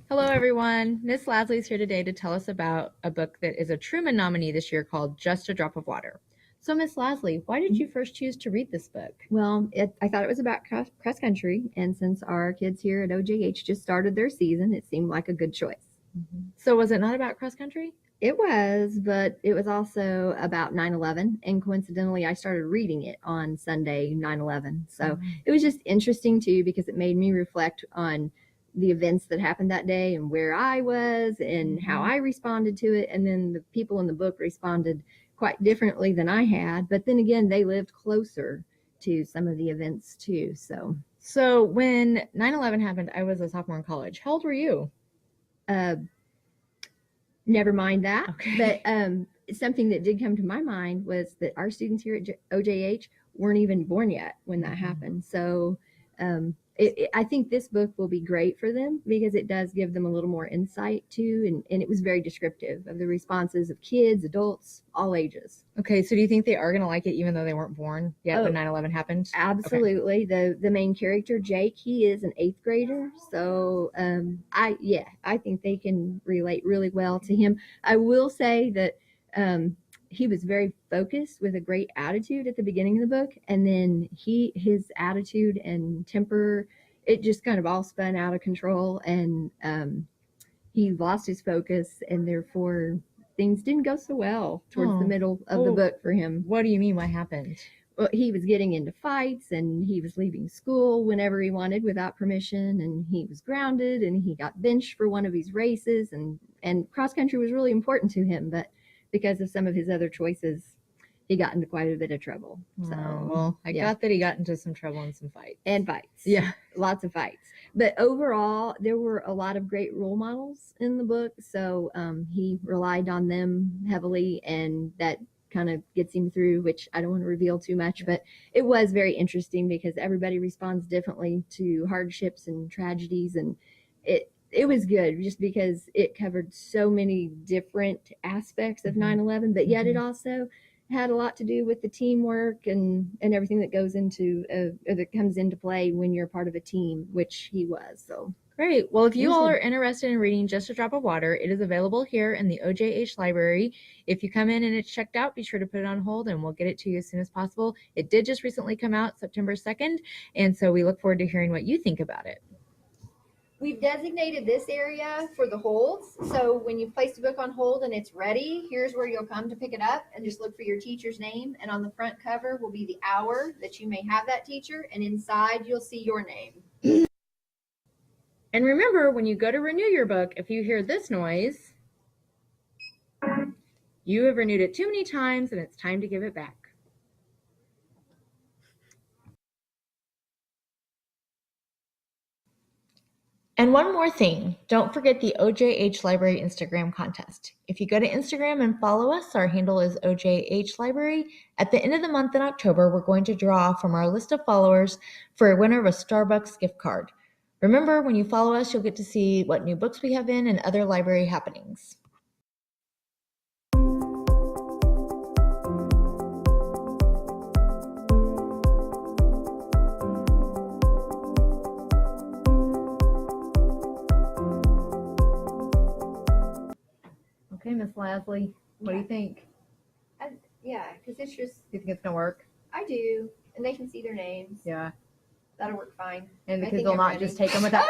Hello, everyone. Miss Lasley's here today to tell us about a book that is a Truman nominee this year called Just a Drop of Water. So, Miss Lasley, why did you first choose to read this book? Well, I thought it was about cross country, and since our kids here at OJH just started their season, it seemed like a good choice. So, was it not about cross country? It was, but it was also about 9/11, and coincidentally, I started reading it on Sunday, 9/11. So it was just interesting too because it made me reflect on the events that happened that day and where I was and how I responded to it. And then the people in the book responded quite differently than I had. But then again, they lived closer to some of the events too. So, when 9/11 happened, I was a sophomore in college. How old were you? Never mind that. Okay. But something that did come to my mind was that our students here at OJH weren't even born yet when that happened. So I think this book will be great for them because it does give them a little more insight too. And it was very descriptive of the responses of kids, adults, all ages. Okay, so do you think they are going to like it even though they weren't born yet when 9/11 happened? Absolutely. Okay. The main character, Jake, he is an 8th grader. So I think they can relate really well to him. I will say that he was very focused with a great attitude at the beginning of the book, and then his attitude and temper, it just kind of all spun out of control, and he lost his focus, and therefore things didn't go so well towards the middle of the book for him. What do you mean? What happened? Well, he was getting into fights, and he was leaving school whenever he wanted without permission, and he was grounded, and he got benched for one of his races, and cross country was really important to him, but because of some of his other choices, he got into quite a bit of trouble. I got that he got into some trouble and some fights. And fights. Yeah. Lots of fights. But overall, there were a lot of great role models in the book. So he relied on them heavily, and that kind of gets him through, which I don't want to reveal too much, but it was very interesting because everybody responds differently to hardships and tragedies, and it was good just because it covered so many different aspects of 9/11, but yet it also had a lot to do with the teamwork and everything that goes into that comes into play when you're part of a team, which he was. So great. Well, if you all are interested in reading Just a Drop of Water, it is available here in the OJH library. If you come in and it's checked out, be sure to put it on hold and we'll get it to you as soon as possible. It did just recently come out September 2nd, and so we look forward to hearing what you think about it. We've designated this area for the holds. So when you place the book on hold and it's ready, here's where you'll come to pick it up and just look for your teacher's name. And on the front cover will be the hour that you may have that teacher. And inside you'll see your name. And remember, when you go to renew your book, if you hear this noise, you have renewed it too many times and it's time to give it back. And one more thing, don't forget the OJH Library Instagram contest. If you go to Instagram and follow us, our handle is OJH Library. At the end of the month in October, we're going to draw from our list of followers for a winner of a Starbucks gift card. Remember, when you follow us, you'll get to see what new books we have in and other library happenings. Okay, Miss Lasley, what do you think? Because it's just. You think it's gonna work? I do, and they can see their names. Yeah. That'll work fine. And the kids will not just take them without.